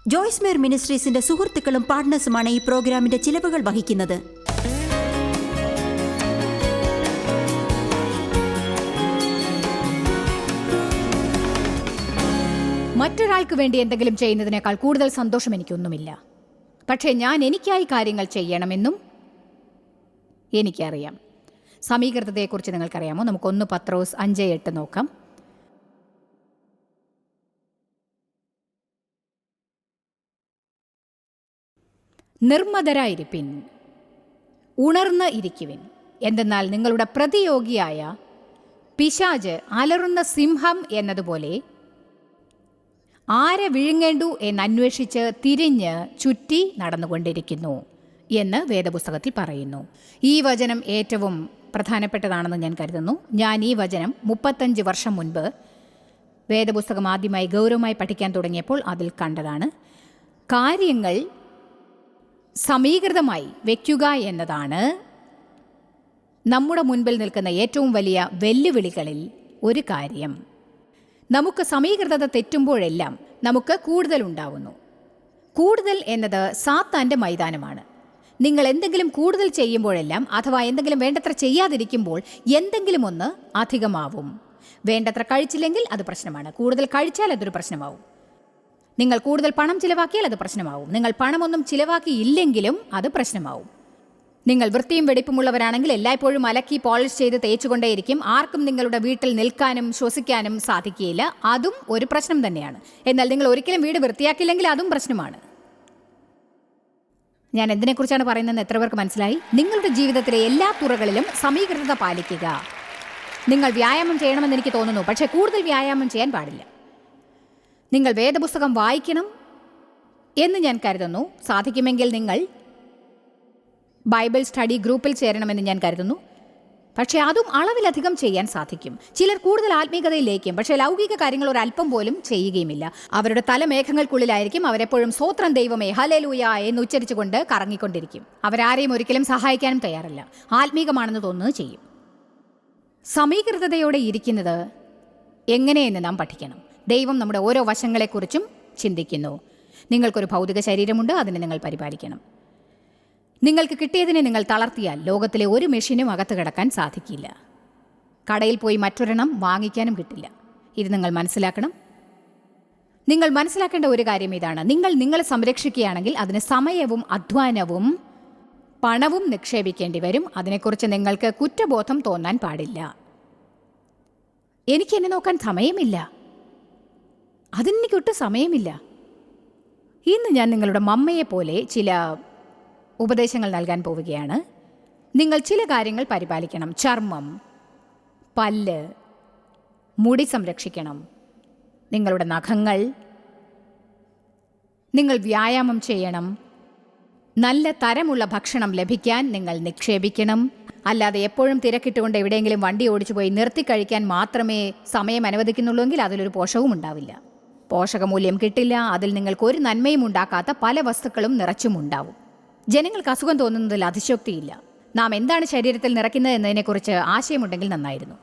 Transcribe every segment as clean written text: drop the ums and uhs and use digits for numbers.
ജോയ്സ് മേർ മിനിസ്ട്രീസിന്റെ സുഹൃത്തുക്കളും പാർട്ട്നേഴ്സുമാണ് ഈ പ്രോഗ്രാമിന്റെ ചിലവുകൾ വഹിക്കുന്നത്. മറ്റൊരാൾക്ക് വേണ്ടി എന്തെങ്കിലും ചെയ്യുന്നതിനേക്കാൾ കൂടുതൽ സന്തോഷം എനിക്കൊന്നുമില്ല. പക്ഷേ ഞാൻ എനിക്കായി കാര്യങ്ങൾ ചെയ്യണമെന്നും എനിക്കറിയാം. സമീകൃതതയെക്കുറിച്ച് നിങ്ങൾക്കറിയാമോ? നമുക്ക് 1 പത്രോസ് 5:8 നോക്കാം. നിർമ്മതരായിരിപ്പിൻ, ഉണർന്ന് ഇരിക്കുവിൻ, എന്തെന്നാൽ നിങ്ങളുടെ പ്രതിയോഗിയായ പിശാച് അലറുന്ന സിംഹം എന്നതുപോലെ ആരെ വിഴുങ്ങേണ്ടു എന്നന്വേഷിച്ച് തിരിഞ്ഞ് ചുറ്റി നടന്നുകൊണ്ടിരിക്കുന്നു എന്ന് വേദപുസ്തകത്തിൽ പറയുന്നു. ഈ വചനം ഏറ്റവും പ്രധാനപ്പെട്ടതാണെന്ന് ഞാൻ കരുതുന്നു. ഞാൻ ഈ വചനം 35 വർഷം മുൻപ് വേദപുസ്തകം ആദ്യമായി ഗൗരവമായി പഠിക്കാൻ തുടങ്ങിയപ്പോൾ അതിൽ കണ്ടതാണ്. കാര്യങ്ങൾ സമീകൃതമായി വയ്ക്കുക എന്നതാണ് നമ്മുടെ മുൻപിൽ നിൽക്കുന്ന ഏറ്റവും വലിയ വെല്ലുവിളികളിൽ ഒരു കാര്യം. നമുക്ക് സമീകൃതത തെറ്റുമ്പോഴെല്ലാം നമുക്ക് കൂടുതൽ ഉണ്ടാവുന്നു. കൂടുതൽ എന്നത് സാത്താൻ്റെ മൈതാനമാണ്. നിങ്ങൾ എന്തെങ്കിലും കൂടുതൽ ചെയ്യുമ്പോഴെല്ലാം, അഥവാ എന്തെങ്കിലും വേണ്ടത്ര ചെയ്യാതിരിക്കുമ്പോൾ എന്തെങ്കിലും ഒന്ന് അധികമാവും. വേണ്ടത്ര കഴിച്ചില്ലെങ്കിൽ അത് പ്രശ്നമാണ്. കൂടുതൽ കഴിച്ചാൽ അതൊരു പ്രശ്നമാവും. നിങ്ങൾ കൂടുതൽ പണം ചിലവാക്കിയാൽ അത് പ്രശ്നമാവും. നിങ്ങൾ പണമൊന്നും ചിലവാക്കിയില്ലെങ്കിലും അത് പ്രശ്നമാവും. നിങ്ങൾ വൃത്തിയും വെടിപ്പുമുള്ളവരാണെങ്കിൽ എല്ലായ്പ്പോഴും അലക്കി പോളിഷ് ചെയ്ത് തേച്ചുകൊണ്ടേയിരിക്കും. ആർക്കും നിങ്ങളുടെ വീട്ടിൽ നിൽക്കാനും ശ്വസിക്കാനും സാധിക്കുകയില്ല. അതും ഒരു പ്രശ്നം തന്നെയാണ്. എന്നാൽ നിങ്ങൾ ഒരിക്കലും വീട് വൃത്തിയാക്കിയില്ലെങ്കിൽ അതും പ്രശ്നമാണ്. ഞാൻ എന്തിനെക്കുറിച്ചാണ് പറയുന്നതെന്ന് എത്ര പേർക്ക് മനസ്സിലായി? നിങ്ങളുടെ ജീവിതത്തിലെ എല്ലാ തുറകളിലും സമീകൃതത പാലിക്കുക. നിങ്ങൾ വ്യായാമം ചെയ്യണമെന്ന് എനിക്ക് തോന്നുന്നു, പക്ഷേ കൂടുതൽ വ്യായാമം ചെയ്യാൻ പാടില്ല. നിങ്ങൾ വേദപുസ്തകം വായിക്കണം എന്ന് ഞാൻ കരുതുന്നു. സാധിക്കുമെങ്കിൽ നിങ്ങൾ ബൈബിൾ സ്റ്റഡി ഗ്രൂപ്പിൽ ചേരണമെന്ന് ഞാൻ കരുതുന്നു. പക്ഷേ അതും അളവിലധികം ചെയ്യാൻ സാധിക്കും. ചിലർ കൂടുതൽ ആത്മീയതയിലേക്കും, പക്ഷേ ലൗകിക കാര്യങ്ങൾ ഒരല്പം പോലും ചെയ്യുകയുമില്ല. അവരുടെ തലമേഘങ്ങൾക്കുള്ളിലായിരിക്കും. അവരെപ്പോഴും സ്വോത്രം ദൈവമേ ഹല്ലേലൂയ എന്ന് ഉച്ചരിച്ചുകൊണ്ട് കറങ്ങിക്കൊണ്ടിരിക്കും. അവരാരെയും ഒരിക്കലും സഹായിക്കാനും തയ്യാറല്ല. ആത്മീകമാണെന്ന് തോന്നുന്നത് ചെയ്യും. സമീകൃതതയോടെ ഇരിക്കുന്നത് എങ്ങനെയെന്ന് നാം പഠിക്കണം. ദൈവം നമ്മുടെ ഓരോ വശങ്ങളെക്കുറിച്ചും ചിന്തിക്കുന്നു. നിങ്ങൾക്കൊരു ഭൗതിക ശരീരമുണ്ട്, അതിനെ നിങ്ങൾ പരിപാലിക്കണം. നിങ്ങൾക്ക് കിട്ടിയതിനെ നിങ്ങൾ തളർത്തിയാൽ ലോകത്തിലെ ഒരു മെഷീനും അകത്ത് കിടക്കാൻ സാധിക്കില്ല. കടയിൽ പോയി മറ്റൊരെണ്ണം വാങ്ങിക്കാനും കിട്ടില്ല. ഇത് നിങ്ങൾ മനസ്സിലാക്കണം. നിങ്ങൾ മനസ്സിലാക്കേണ്ട ഒരു കാര്യം ഇതാണ്: നിങ്ങൾ നിങ്ങളെ സംരക്ഷിക്കുകയാണെങ്കിൽ അതിന് സമയവും അധ്വാനവും പണവും നിക്ഷേപിക്കേണ്ടി വരും. അതിനെക്കുറിച്ച് നിങ്ങൾക്ക് കുറ്റബോധം തോന്നാൻ പാടില്ല. എനിക്കെന്നെ നോക്കാൻ സമയമില്ല, അതിനെനിക്കൊട്ടും സമയമില്ല. ഇന്ന് ഞാൻ നിങ്ങളുടെ മമ്മയെപ്പോലെ ചില ഉപദേശങ്ങൾ നൽകാൻ പോവുകയാണ്. നിങ്ങൾ ചില കാര്യങ്ങൾ പരിപാലിക്കണം. ചർമ്മം, പല്ല്, മുടി സംരക്ഷിക്കണം. നിങ്ങളുടെ നഖങ്ങൾ. നിങ്ങൾ വ്യായാമം ചെയ്യണം. നല്ല തരമുള്ള ഭക്ഷണം ലഭിക്കാൻ നിങ്ങൾ നിക്ഷേപിക്കണം. അല്ലാതെ എപ്പോഴും തിരക്കിട്ടുകൊണ്ട് എവിടെയെങ്കിലും വണ്ടി ഓടിച്ചു പോയി നിർത്തി കഴിക്കാൻ മാത്രമേ സമയം അനുവദിക്കുന്നുള്ളൂവെങ്കിൽ അതിലൊരു പോഷകവും ഉണ്ടാവില്ല. പോഷകമൂല്യം കിട്ടില്ല. അതിൽ നിങ്ങൾക്ക് ഒരു നന്മയും ഉണ്ടാക്കാത്ത പല വസ്തുക്കളും നിറച്ചും ഉണ്ടാവും. ജനങ്ങൾക്ക് അസുഖം തോന്നുന്നതിൽ അതിശയോക്തിയില്ല. നാം എന്താണ് ശരീരത്തിൽ നിറയ്ക്കുന്നത് എന്നതിനെക്കുറിച്ച് ആശയമുണ്ടെങ്കിൽ നന്നായിരുന്നു.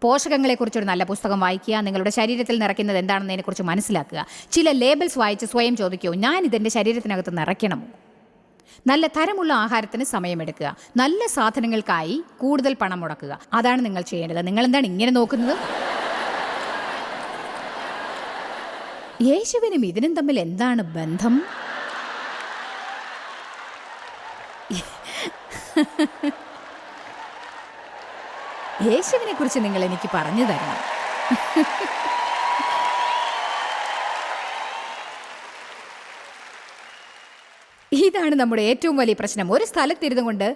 പോഷകങ്ങളെക്കുറിച്ചൊരു നല്ല പുസ്തകം വായിക്കുക. നിങ്ങളുടെ ശരീരത്തിൽ നിറയ്ക്കുന്നത് എന്താണെന്നതിനെക്കുറിച്ച് മനസ്സിലാക്കുക. ചില ലേബൽസ് വായിച്ച് സ്വയം ചോദിക്കൂ, ഞാൻ ഇതെൻ്റെ ശരീരത്തിനകത്ത് നിറയ്ക്കണമോ? നല്ല തരമുള്ള ആഹാരത്തിന് സമയമെടുക്കുക. നല്ല സാധനങ്ങൾക്കായി കൂടുതൽ പണം മുടക്കുക. അതാണ് നിങ്ങൾ ചെയ്യേണ്ടത്. നിങ്ങളെന്താണ് ഇങ്ങനെ നോക്കുന്നത്? യേശുവിനും ഇതിനും തമ്മിൽ എന്താണ് ബന്ധം? യേശുവിനെ കുറിച്ച് നിങ്ങൾ എനിക്ക് പറഞ്ഞു തരണം. ഇതാണ് നമ്മുടെ ഏറ്റവും വലിയ പ്രശ്നം. ഒരു സ്ഥലത്തിരുന്നു കൊണ്ട്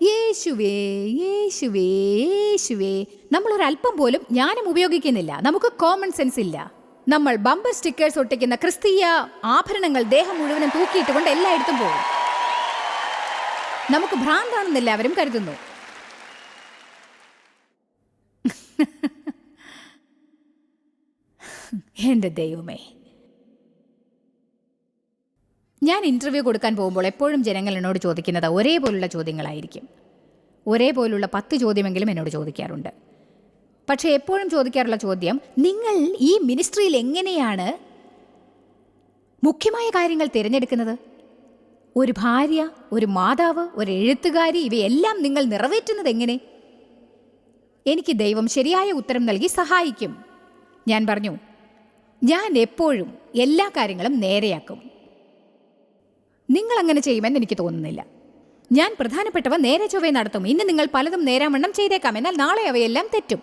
യേശുവേ യേശുവേ യേശുവേ, നമ്മളൊരല്പം പോലും ജ്ഞാനം ഉപയോഗിക്കുന്നില്ല. നമുക്ക് കോമൺ സെൻസ് ഇല്ല. നമ്മൾ ബമ്പർ സ്റ്റിക്കേഴ്സ് ഒട്ടിക്കുന്ന ക്രിസ്തീയ ആഭരണങ്ങൾ ദേഹം മുഴുവനും തൂക്കിയിട്ടുകൊണ്ട് എല്ലായിടത്തും പോകും. നമുക്ക് ഭ്രാന്താണെന്ന് എല്ലാവരും കരുതുന്നു. എൻ്റെ ദൈവമേ, ഞാൻ ഇൻ്റർവ്യൂ കൊടുക്കാൻ പോകുമ്പോൾ എപ്പോഴും ജനങ്ങൾ എന്നോട് ചോദിക്കുന്നത് ഒരേപോലുള്ള ചോദ്യങ്ങളായിരിക്കും. ഒരേപോലുള്ള 10 ചോദ്യമെങ്കിലും എന്നോട് ചോദിക്കാറുണ്ട്. പക്ഷേ എപ്പോഴും ചോദിക്കാറുള്ള ചോദ്യം, നിങ്ങൾ ഈ മിനിസ്ട്രിയിൽ എങ്ങനെയാണ് മുഖ്യമായ കാര്യങ്ങൾ തിരഞ്ഞെടുക്കുന്നത്? ഒരു ഭാര്യ, ഒരു മാതാവ്, ഒരു എഴുത്തുകാരി, ഇവയെല്ലാം നിങ്ങൾ നിറവേറ്റുന്നത് എങ്ങനെ? എനിക്ക് ദൈവം ശരിയായ ഉത്തരം നൽകി സഹായിക്കും. ഞാൻ പറഞ്ഞു, ഞാൻ എപ്പോഴും എല്ലാ കാര്യങ്ങളും നേരെയാക്കും. നിങ്ങൾ അങ്ങനെ ചെയ്യുമെന്ന് എനിക്ക് തോന്നുന്നില്ല. ഞാൻ പ്രധാനപ്പെട്ടവ നേരെ ചൊവ്വേ നടത്തും. ഇന്ന് നിങ്ങൾ പലതും നേരാവണ്ണം ചെയ്തേക്കാം, എന്നാൽ നാളെ അവയെല്ലാം തെറ്റും.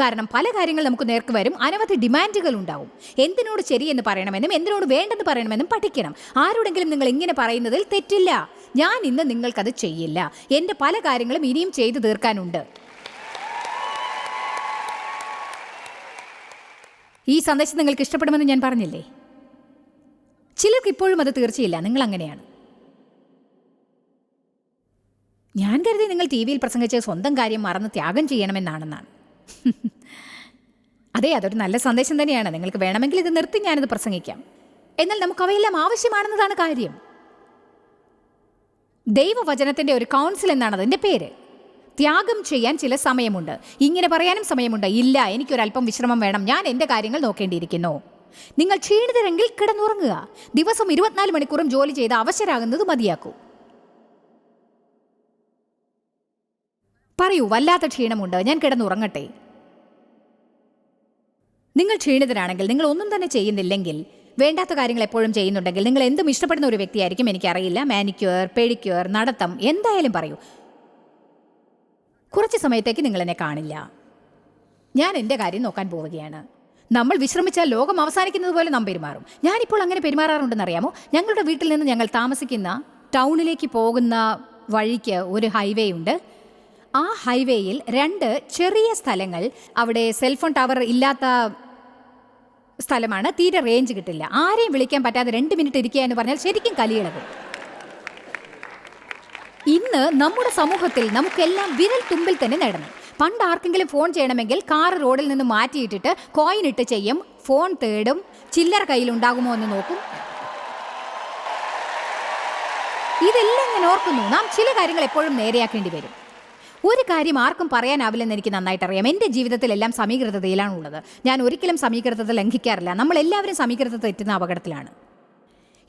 കാരണം പല കാര്യങ്ങൾ നമുക്ക് നേർക്ക് വരും. അനവധി ഡിമാൻഡുകൾ ഉണ്ടാവും. എന്തിനോട് ശരിയെന്ന് പറയണമെന്നും എന്തിനോട് വേണ്ടെന്ന് പറയണമെന്നും പഠിക്കണം. ആരോടെങ്കിലും നിങ്ങൾ ഇങ്ങനെ പറയുന്നതിൽ തെറ്റില്ല. ഞാൻ ഇന്ന് നിങ്ങൾക്കത് ചെയ്യില്ല. എൻ്റെ പല കാര്യങ്ങളും ഇനിയും ചെയ്തു തീർക്കാനുണ്ട്. ഈ സന്ദേശം നിങ്ങൾക്ക് ഇഷ്ടപ്പെടുമെന്ന് ഞാൻ പറഞ്ഞില്ലേ? ചിലർക്ക് ഇപ്പോഴും അത് തീർച്ചയില്ല. നിങ്ങൾ അങ്ങനെയാണ്. ഞാൻ കരുതി നിങ്ങൾ ടി വിയിൽ പ്രസംഗിച്ച് സ്വന്തം കാര്യം മറന്ന് ത്യാഗം ചെയ്യണമെന്നാണെന്നാണ്. അതെ, അതൊരു നല്ല സന്ദേശം തന്നെയാണ്. നിങ്ങൾക്ക് വേണമെങ്കിൽ ഇത് നിർത്തി ഞാനിത് പ്രസംഗിക്കാം. എന്നാൽ നമുക്ക് അവയെല്ലാം ആവശ്യമാണെന്നതാണ് കാര്യം. ദൈവവചനത്തിൻ്റെ ഒരു കൗൺസിൽ എന്നാണ് അതിൻ്റെ പേര്. ത്യാഗം ചെയ്യാൻ ചില സമയമുണ്ട്. ഇങ്ങനെ പറയാനും സമയമുണ്ട്. ഇല്ല, എനിക്കൊരല്പം വിശ്രമം വേണം, ഞാൻ എൻ്റെ കാര്യങ്ങൾ നോക്കേണ്ടിയിരിക്കുന്നു. നിങ്ങൾ ക്ഷീണിതരെങ്കിൽ കിടന്നുറങ്ങുക. ദിവസം 24 മണിക്കൂറും ജോലി ചെയ്ത് അവശരാകുന്നത് മതിയാക്കൂ. പറയൂ, വല്ലാത്ത ക്ഷീണമുണ്ട്, ഞാൻ കിടന്നുറങ്ങട്ടെ. നിങ്ങൾ ക്ഷീണിതരാണെങ്കിൽ, നിങ്ങൾ ഒന്നും തന്നെ ചെയ്യുന്നില്ലെങ്കിൽ, വേണ്ടാത്ത കാര്യങ്ങൾ എപ്പോഴും ചെയ്യുന്നുണ്ടെങ്കിൽ, നിങ്ങൾ എന്തും ഇഷ്ടപ്പെടുന്ന ഒരു വ്യക്തിയായിരിക്കും. എനിക്കറിയില്ല, മാനിക്യൂർ, പെഡിക്യൂർ, നടത്തം, എന്തായാലും പറയൂ. കുറച്ച് സമയത്തേക്ക് നിങ്ങൾ എന്നെ കാണില്ല. ഞാൻ എൻ്റെ കാര്യം നോക്കാൻ പോവുകയാണ്. നമ്മൾ വിശ്രമിച്ചാൽ ലോകം അവസാനിക്കുന്നത് പോലെ നാം പെരുമാറും. ഞാനിപ്പോൾ അങ്ങനെ പെരുമാറാറുണ്ടെന്നറിയാമോ? ഞങ്ങളുടെ വീട്ടിൽ നിന്ന് ഞങ്ങൾ താമസിക്കുന്ന ടൗണിലേക്ക് പോകുന്ന വഴിക്ക് ഒരു ഹൈവേ ഉണ്ട്. ആ ഹൈവേയിൽ 2 ചെറിയ സ്ഥലങ്ങൾ, അവിടെ സെൽഫോൺ ടവർ ഇല്ലാത്ത സ്ഥലമാണ്. തീരെ റേഞ്ച് കിട്ടില്ല. ആരെയും വിളിക്കാൻ പറ്റാതെ 2 മിനിറ്റ് ഇരിക്കുക എന്ന് പറഞ്ഞാൽ ശരിക്കും കലിയിളകും. ഇന്ന് നമ്മുടെ സമൂഹത്തിൽ നമുക്കെല്ലാം വിരൽ തുമ്പിൽ തന്നെ നേടണം. പണ്ട് ആർക്കെങ്കിലും ഫോൺ ചെയ്യണമെങ്കിൽ കാർ റോഡിൽ നിന്ന് മാറ്റിയിട്ടിട്ട് കോയിൻ ഇട്ട് ചെയ്യും. ഫോൺ തേടും, ചില്ലറ കയ്യിലുണ്ടാകുമോ എന്ന് നോക്കും. ഇതെല്ലാം ഞാൻ ഓർക്കുന്നു. നാം ചില കാര്യങ്ങൾ എപ്പോഴും നേരെയാക്കേണ്ടി വരും. ഒരു കാര്യം ആർക്കും പറയാനാവില്ലെന്ന് എനിക്ക് നന്നായിട്ട് അറിയാം. എൻ്റെ ജീവിതത്തിലെല്ലാം സമീകൃതതയിലാണുള്ളത്. ഞാൻ ഒരിക്കലും സമീകൃതത ലംഘിക്കാറില്ല. നമ്മളെല്ലാവരും സമീകൃതത തെറ്റുന്ന അപകടത്തിലാണ്.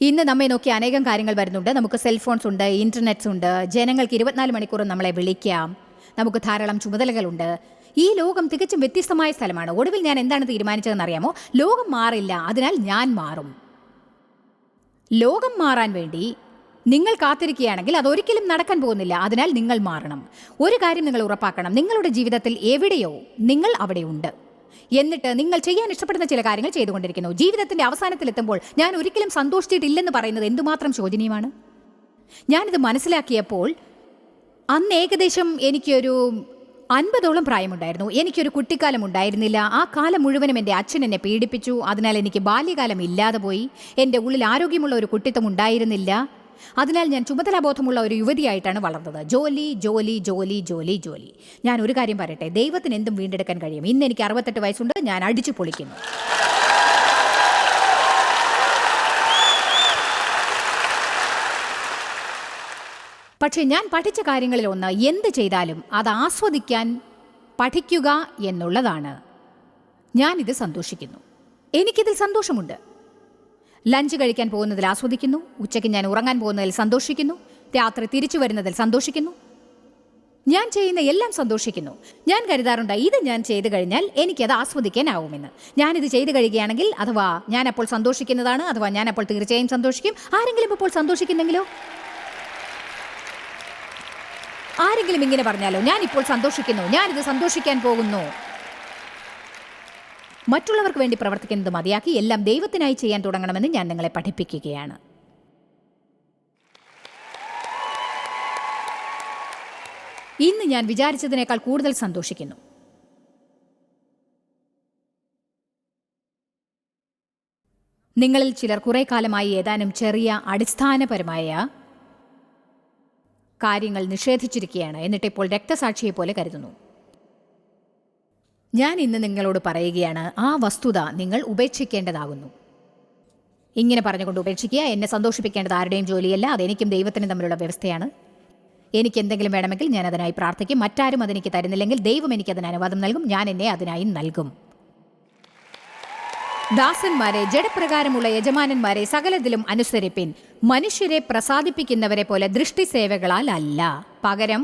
ഇന്ന് നമ്മെ നോക്കി അനേകം കാര്യങ്ങൾ വരുന്നുണ്ട്. നമുക്ക് സെൽഫോൺസ് ഉണ്ട്, ഇൻ്റർനെറ്റ്സ് ഉണ്ട്. ജനങ്ങൾക്ക് 24 മണിക്കൂറും നമ്മളെ വിളിക്കാം. നമുക്ക് ധാരാളം ചുമതലകളുണ്ട്. ഈ ലോകം തികച്ചും വ്യത്യസ്തമായ സ്ഥലമാണ്. ഒടുവിൽ ഞാൻ എന്താണ് തീരുമാനിച്ചതെന്ന് അറിയാമോ? ലോകം മാറില്ല, അതിനാൽ ഞാൻ മാറും. ലോകം മാറാൻ വേണ്ടി നിങ്ങൾ കാത്തിരിക്കുകയാണെങ്കിൽ അതൊരിക്കലും നടക്കാൻ പോകുന്നില്ല. അതിനാൽ നിങ്ങൾ മാറണം. ഒരു കാര്യം നിങ്ങൾ ഉറപ്പാക്കണം, നിങ്ങളുടെ ജീവിതത്തിൽ എവിടെയോ നിങ്ങൾ അവിടെ ഉണ്ട്. എന്നിട്ട് നിങ്ങൾ ചെയ്യാൻ ഇഷ്ടപ്പെടുന്ന ചില കാര്യങ്ങൾ ചെയ്തുകൊണ്ടിരിക്കുന്നു. ജീവിതത്തിന്റെ അവസാനത്തിലെത്തുമ്പോൾ ഞാൻ ഒരിക്കലും സന്തോഷിച്ചിട്ടില്ലെന്ന് പറയുന്നത് എന്തുമാത്രം ശോചനീയമാണ്. ഞാനിത് മനസ്സിലാക്കിയപ്പോൾ അന്ന് ഏകദേശം എനിക്കൊരു 50ഓളം പ്രായമുണ്ടായിരുന്നു. എനിക്കൊരു കുട്ടിക്കാലം ഉണ്ടായിരുന്നില്ല. ആ കാലം മുഴുവനും എൻ്റെ അച്ഛൻ എന്നെ പീഡിപ്പിച്ചു. അതിനാൽ എനിക്ക് ബാല്യകാലം ഇല്ലാതെ പോയി. എൻ്റെ ഉള്ളിൽ ആരോഗ്യമുള്ള ഒരു കുട്ടിത്വം ഉണ്ടായിരുന്നില്ല. അതിനാൽ ഞാൻ ചുമതലാബോധമുള്ള ഒരു യുവതിയായിട്ടാണ് വളർന്നത്. ജോലി ജോലി ജോലി ജോലി ജോലി. ഞാൻ ഒരു കാര്യം പറയട്ടെ, ദൈവത്തിന് എന്തും വീണ്ടെടുക്കാൻ കഴിയും. ഇന്ന് എനിക്ക് 68 വയസ്സുണ്ട്. ഞാൻ അടിച്ചു പൊളിക്കുന്നു. പക്ഷേ ഞാൻ പഠിച്ച കാര്യങ്ങളിൽ ഒന്ന്, എന്ത് ചെയ്താലും അത് ആസ്വദിക്കാൻ പഠിക്കുക എന്നുള്ളതാണ്. ഞാനിത് സന്തോഷിക്കുന്നു. എനിക്കിതിൽ സന്തോഷമുണ്ട്. ലഞ്ച് കഴിക്കാൻ പോകുന്നതിൽ ആസ്വദിക്കുന്നു. ഉച്ചയ്ക്ക് ഞാൻ ഉറങ്ങാൻ പോകുന്നതിൽ സന്തോഷിക്കുന്നു. രാത്രി തിരിച്ചു വരുന്നതിൽ സന്തോഷിക്കുന്നു. ഞാൻ ചെയ്യുന്ന എല്ലാം സന്തോഷിക്കുന്നു. ഞാൻ കരുതാറുണ്ട്, ഇത് ഞാൻ ചെയ്തു കഴിഞ്ഞാൽ എനിക്കത് ആസ്വദിക്കാനാവുമെന്ന്. ഞാനിത് ചെയ്തു കഴിയുകയാണെങ്കിൽ അഥവാ ഞാൻ അപ്പോൾ സന്തോഷിക്കുന്നതാണ്, അഥവാ ഞാൻ അപ്പോൾ തീർച്ചയായും സന്തോഷിക്കും. ആരെങ്കിലും ഇപ്പോൾ സന്തോഷിക്കുന്നെങ്കിലോ? ആരെങ്കിലും ഇങ്ങനെ പറഞ്ഞാലോ, ഞാനിപ്പോൾ സന്തോഷിക്കുന്നു, ഞാനിത് സന്തോഷിക്കാൻ പോകുന്നു. മറ്റുള്ളവർക്ക് വേണ്ടി പ്രവർത്തിക്കുന്നത് മതിയാക്കി എല്ലാം ദൈവത്തിനായി ചെയ്യാൻ തുടങ്ങണമെന്ന് ഞാൻ നിങ്ങളെ പഠിപ്പിക്കുകയാണ്. ഇന്ന് ഞാൻ വിചാരിച്ചതിനേക്കാൾ കൂടുതൽ സന്തോഷിക്കുന്നു. നിങ്ങളിൽ ചിലർ കുറെ കാലമായി ഏതാനും ചെറിയ അടിസ്ഥാനപരമായ കാര്യങ്ങൾ നിഷേധിച്ചിരിക്കുകയാണ്. എന്നിട്ടിപ്പോൾ രക്തസാക്ഷിയെ പോലെ കരുതുന്നു. ഞാൻ ഇന്ന് നിങ്ങളോട് പറയുകയാണ്, ആ വസ്തുത നിങ്ങൾ ഉപേക്ഷിക്കേണ്ടതാകുന്നു. ഇങ്ങനെ പറഞ്ഞുകൊണ്ട് ഉപേക്ഷിക്കുക. എന്നെ സന്തോഷിപ്പിക്കേണ്ടത് ആരുടെയും ജോലിയല്ല, അതെനിക്കും ദൈവത്തിനും തമ്മിലുള്ള വ്യവസ്ഥയാണ്. എനിക്ക് എന്തെങ്കിലും വേണമെങ്കിൽ ഞാൻ അതിനായി പ്രാർത്ഥിക്കും. മറ്റാരും അതെനിക്ക് തരുന്നില്ലെങ്കിൽ ദൈവം എനിക്കതിന് അനുവാദം നൽകും. ഞാൻ എന്നെ അതിനായി നൽകും. ദാസന്മാരെ, ജഡപ്രകാരമുള്ള യജമാനന്മാരെ സകലത്തിലും അനുസരിപ്പിൻ, മനുഷ്യരെ പ്രസാദിപ്പിക്കുന്നവരെ പോലെ ദൃഷ്ടിസേവകളാൽ അല്ല, പകരം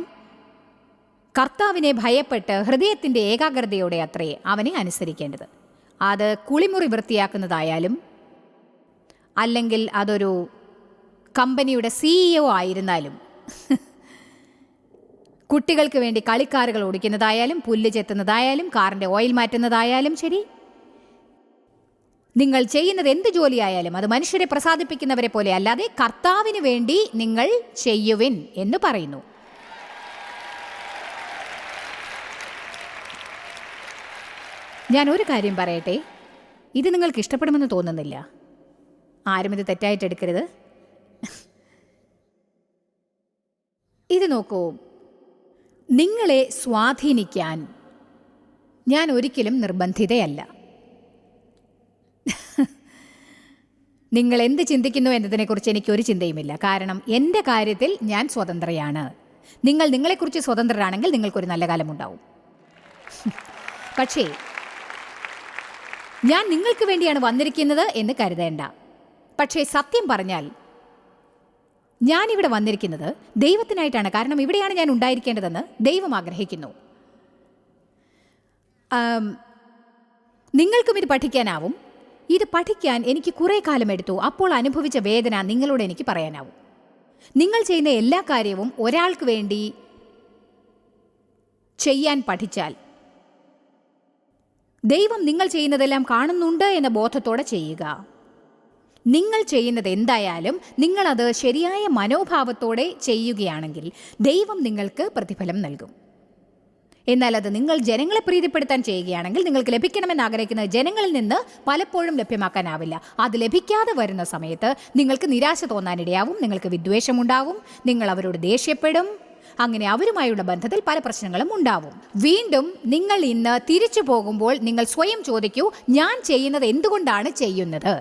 കർത്താവിനെ ഭയപ്പെട്ട് ഹൃദയത്തിൻ്റെ ഏകാഗ്രതയോടെ അത്രേ അവനെ അനുസരിക്കേണ്ടത്. അത് കുളിമുറി വൃത്തിയാക്കുന്നതായാലും, അല്ലെങ്കിൽ അതൊരു കമ്പനിയുടെ CEO ആയിരുന്നാലും, കുട്ടികൾക്ക് വേണ്ടി കളിക്കാറുകൾ ഓടിക്കുന്നതായാലും, പുല്ല് ചെത്തുന്നതായാലും, കാറിൻ്റെ ഓയിൽ മാറ്റുന്നതായാലും ശരി, നിങ്ങൾ ചെയ്യുന്നത് എന്ത് ജോലിയായാലും അത് മനുഷ്യരെ പ്രസാദിപ്പിക്കുന്നവരെ പോലെ അല്ലാതെ കർത്താവിന് വേണ്ടി നിങ്ങൾ ചെയ്യുവിൻ എന്ന് പറയുന്നു. ഞാൻ ഒരു കാര്യം പറയട്ടെ, ഇത് നിങ്ങൾക്ക് ഇഷ്ടപ്പെടുമെന്ന് തോന്നുന്നില്ല. ആരും ഇത് തെറ്റായിട്ട് എടുക്കരുത്. ഇത് നോക്കൂ, നിങ്ങളെ സ്വാധീനിക്കാൻ ഞാൻ ഒരിക്കലും നിർബന്ധിതയല്ല. നിങ്ങൾ എന്ത് ചിന്തിക്കുന്നു എന്നതിനെക്കുറിച്ച് എനിക്കൊരു ചിന്തയുമില്ല. കാരണം എൻ്റെ കാര്യത്തിൽ ഞാൻ സ്വതന്ത്രയാണ്. നിങ്ങൾ നിങ്ങളെക്കുറിച്ച് സ്വതന്ത്രരാണെങ്കിൽ നിങ്ങൾക്കൊരു നല്ല കാലമുണ്ടാവും. പക്ഷേ ഞാൻ നിങ്ങൾക്ക് വേണ്ടിയാണ് വന്നിരിക്കുന്നത് എന്ന് കരുതേണ്ട. പക്ഷേ സത്യം പറഞ്ഞാൽ ഞാനിവിടെ വന്നിരിക്കുന്നത് ദൈവത്തിനായിട്ടാണ്. കാരണം ഇവിടെയാണ് ഞാൻ ഉണ്ടായിരിക്കേണ്ടതെന്ന് ദൈവം ആഗ്രഹിക്കുന്നു. നിങ്ങൾക്കും ഇത് പഠിക്കാനാവും. ഇത് പഠിക്കാൻ എനിക്ക് കുറേ കാലമെടുത്തു. അപ്പോൾ അനുഭവിച്ച വേദന നിങ്ങളോട് എനിക്ക് പറയാനാവും. നിങ്ങൾ ചെയ്യുന്ന എല്ലാ കാര്യവും ഒരാൾക്ക് വേണ്ടി ചെയ്യാൻ പഠിച്ചാൽ ദൈവം നിങ്ങൾ ചെയ്യുന്നതെല്ലാം കാണുന്നുണ്ട് എന്ന ബോധത്തോടെ ചെയ്യുക. നിങ്ങൾ ചെയ്യുന്നത് എന്തായാലും നിങ്ങളത് ശരിയായ മനോഭാവത്തോടെ ചെയ്യുകയാണെങ്കിൽ ദൈവം നിങ്ങൾക്ക് പ്രതിഫലം നൽകും. എന്നാൽ അത് നിങ്ങൾ ജനങ്ങളെ പ്രീതിപ്പെടുത്താൻ ചെയ്യുകയാണെങ്കിൽ നിങ്ങൾക്ക് ലഭിക്കണമെന്ന് ആഗ്രഹിക്കുന്നത് ജനങ്ങളിൽ നിന്ന് പലപ്പോഴും ലഭ്യമാക്കാനാവില്ല. അത് ലഭിക്കാതെ വരുന്ന സമയത്ത് നിങ്ങൾക്ക് നിരാശ തോന്നാനിടയാവും, നിങ്ങൾക്ക് വിദ്വേഷമുണ്ടാവും, നിങ്ങൾ അവരോട് ദേഷ്യപ്പെടും. അങ്ങനെ അവരുമായുള്ള ബന്ധത്തിൽ പല പ്രശ്നങ്ങളും ഉണ്ടാവും. വീണ്ടും നിങ്ങൾ ഇന്ന് തിരിച്ചു പോകുമ്പോൾ നിങ്ങൾ സ്വയം ചോദിക്കൂ, ഞാൻ ചെയ്യുന്നത് എന്തുകൊണ്ടാണ് ചെയ്യുന്നത്?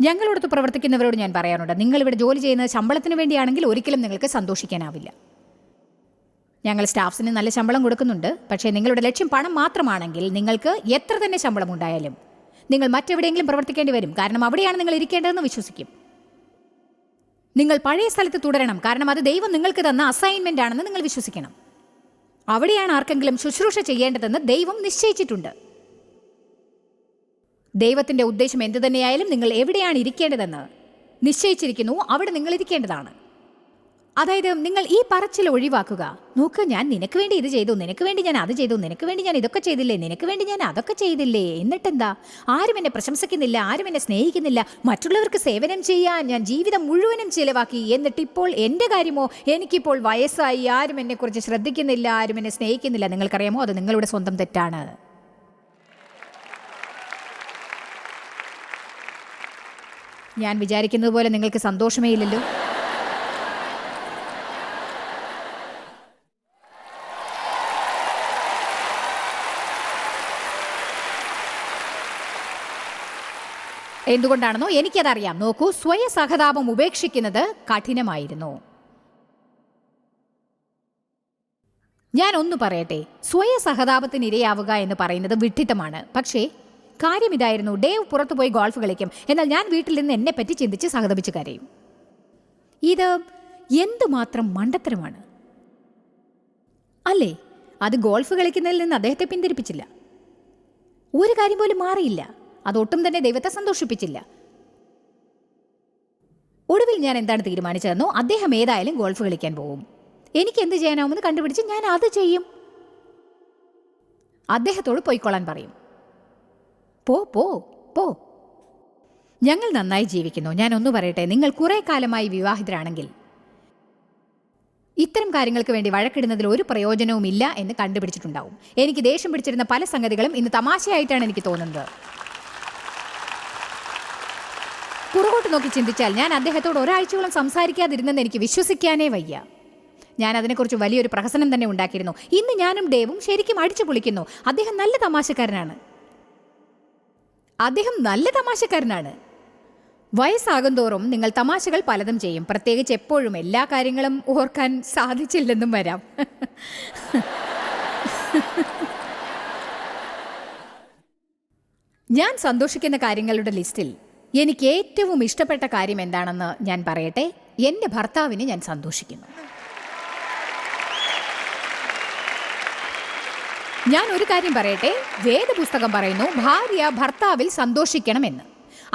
ഞങ്ങളോടൊത്ത് പ്രവർത്തിക്കുന്നവരോട് ഞാൻ പറയാറുണ്ട്, നിങ്ങളിവിടെ ജോലി ചെയ്യുന്നത് ശമ്പളത്തിന് വേണ്ടിയാണെങ്കിൽ ഒരിക്കലും നിങ്ങൾക്ക് സന്തോഷിക്കാനാവില്ല. ഞങ്ങൾ സ്റ്റാഫ്സിന് നല്ല ശമ്പളം കൊടുക്കുന്നുണ്ട്. പക്ഷേ നിങ്ങളുടെ ലക്ഷ്യം പണം മാത്രമാണെങ്കിൽ നിങ്ങൾക്ക് എത്ര തന്നെ ശമ്പളം ഉണ്ടായാലും നിങ്ങൾ മറ്റെവിടെയെങ്കിലും പ്രവർത്തിക്കേണ്ടി വരും. കാരണം അവിടെയാണ് നിങ്ങൾ ഇരിക്കേണ്ടതെന്ന് വിശ്വസിക്കും. നിങ്ങൾ പഴയ സ്ഥലത്ത് തുടരണം, കാരണം അത് ദൈവം നിങ്ങൾക്ക് തന്ന അസൈൻമെൻ്റ് ആണെന്ന് നിങ്ങൾ വിശ്വസിക്കണം. അവിടെയാണ് ആർക്കെങ്കിലും ശുശ്രൂഷ ചെയ്യേണ്ടതെന്ന് ദൈവം നിശ്ചയിച്ചിട്ടുണ്ട്. ദൈവത്തിൻ്റെ ഉദ്ദേശം എന്തു തന്നെയായാലും നിങ്ങൾ എവിടെയാണ് ഇരിക്കേണ്ടതെന്ന് നിശ്ചയിച്ചിരിക്കുന്നു, അവിടെ നിങ്ങൾ ഇരിക്കേണ്ടതാണ്. അതായത് നിങ്ങൾ ഈ പറച്ചിൽ ഒഴിവാക്കുക. നോക്ക്, ഞാൻ നിനക്ക് വേണ്ടി ഇത് ചെയ്തു, നിനക്ക് വേണ്ടി ഞാൻ അത് ചെയ്തു, നിനക്ക് വേണ്ടി ഞാൻ ഇതൊക്കെ ചെയ്തില്ലേ, നിനക്ക് വേണ്ടി ഞാൻ അതൊക്കെ ചെയ്തില്ലേ, എന്നിട്ടെന്താ? ആരും എന്നെ പ്രശംസിക്കുന്നില്ല, ആരും എന്നെ സ്നേഹിക്കുന്നില്ല, മറ്റുള്ളവർക്ക് സേവനം ചെയ്യാൻ ഞാൻ ജീവിതം മുഴുവനും ചിലവാക്കി, എന്നിട്ടിപ്പോൾ എൻ്റെ കാര്യമോ, എനിക്കിപ്പോൾ വയസ്സായി, ആരും എന്നെക്കുറിച്ച് ശ്രദ്ധിക്കുന്നില്ല, ആരും എന്നെ സ്നേഹിക്കുന്നില്ല. നിങ്ങൾക്കറിയാമോ, അത് നിങ്ങളുടെ സ്വന്തം തെറ്റാണ്. ഞാൻ വിചാരിക്കുന്നത് പോലെ നിങ്ങൾക്ക് സന്തോഷമേ ഇല്ലല്ലോ. എന്തുകൊണ്ടാണെന്നോ എനിക്കതറിയാം. നോക്കൂ, സ്വയസഹതാപം ഉപേക്ഷിക്കുന്നത് കഠിനമായിരുന്നു. ഞാൻ ഒന്ന് പറയട്ടെ, സ്വയസഹതാപത്തിന് ഇരയാവുക എന്ന് പറയുന്നത് വിഡ്ഢിത്തമാണ്. പക്ഷേ കാര്യം ഇതായിരുന്നു, ഡേവ് പുറത്തു പോയി ഗോൾഫ് കളിക്കും, എന്നാൽ ഞാൻ വീട്ടിൽ നിന്ന് എന്നെപ്പറ്റി ചിന്തിച്ച് സഹതപിച്ച് കരയും. ഇത് എന്തുമാത്രം മണ്ടത്തരമാണ് അല്ലേ? അത് ഗോൾഫ് കളിക്കുന്നതിൽ നിന്ന് അദ്ദേഹത്തെ പിന്തിരിപ്പിച്ചില്ല. ഒരു കാര്യം പോലും മാറിയില്ല. അതൊട്ടും തന്നെ ദൈവത്തെ സന്തോഷിപ്പിച്ചില്ല. ഒടുവിൽ ഞാൻ എന്താണ് തീരുമാനിച്ചതെന്നോ, അദ്ദേഹം ഏതായാലും ഗോൾഫ് കളിക്കാൻ പോകും. എനിക്ക് എന്ത് ചെയ്യാനാവുമെന്ന് കണ്ടുപിടിച്ച് ഞാൻ അത് ചെയ്യും. അദ്ദേഹത്തോട് പോയിക്കൊള്ളാൻ പറയും. പോ പോ പോ. ഞങ്ങൾ നന്നായി ജീവിക്കുന്നു. ഞാനൊന്നു പറയട്ടെ, നിങ്ങൾ കുറേ കാലമായി വിവാഹിതരാണെങ്കിൽ ഇത്തരം കാര്യങ്ങൾക്ക് വേണ്ടി വഴക്കിടുന്നതിൽ ഒരു പ്രയോജനവുമില്ല എന്ന് കണ്ടുപിടിച്ചിട്ടുണ്ടാവും. എനിക്ക് ദേഷ്യം പിടിച്ചിരുന്ന പല സംഗതികളും ഇന്ന് തമാശയായിട്ടാണ് എനിക്ക് തോന്നുന്നത്. പുറകോട്ട് നോക്കി ചിന്തിച്ചാൽ ഞാൻ അദ്ദേഹത്തോട് ഒരാഴ്ചയോളം സംസാരിക്കാതിരുന്നെന്ന് എനിക്ക് വിശ്വസിക്കാനേ വയ്യ. ഞാൻ അതിനെക്കുറിച്ച് വലിയൊരു പ്രഹസനം തന്നെ ഉണ്ടാക്കിയിരുന്നു. ഇന്ന് ഞാനും ഡേവും ശരിക്കും അടിച്ചു പൊളിക്കുന്നു. അദ്ദേഹം നല്ല തമാശക്കാരനാണ്. വയസ്സാകും തോറും നിങ്ങൾ തമാശകൾ പലതും ചെയ്യും. പ്രത്യേകിച്ച് എപ്പോഴും എല്ലാ കാര്യങ്ങളും ഓർക്കാൻ സാധിച്ചില്ലെന്നും വരാം. ഞാൻ സന്തോഷിക്കുന്ന കാര്യങ്ങളുടെ ലിസ്റ്റിൽ എനിക്ക് ഏറ്റവും ഇഷ്ടപ്പെട്ട കാര്യം എന്താണെന്ന് ഞാൻ പറയട്ടെ. എൻ്റെ ഭർത്താവിന് ഞാൻ സന്തോഷിക്കുന്നു. ഞാൻ ഒരു കാര്യം പറയട്ടെ, വേദപുസ്തകം പറയുന്നു ഭാര്യ ഭർത്താവിൽ സന്തോഷിക്കണമെന്ന്.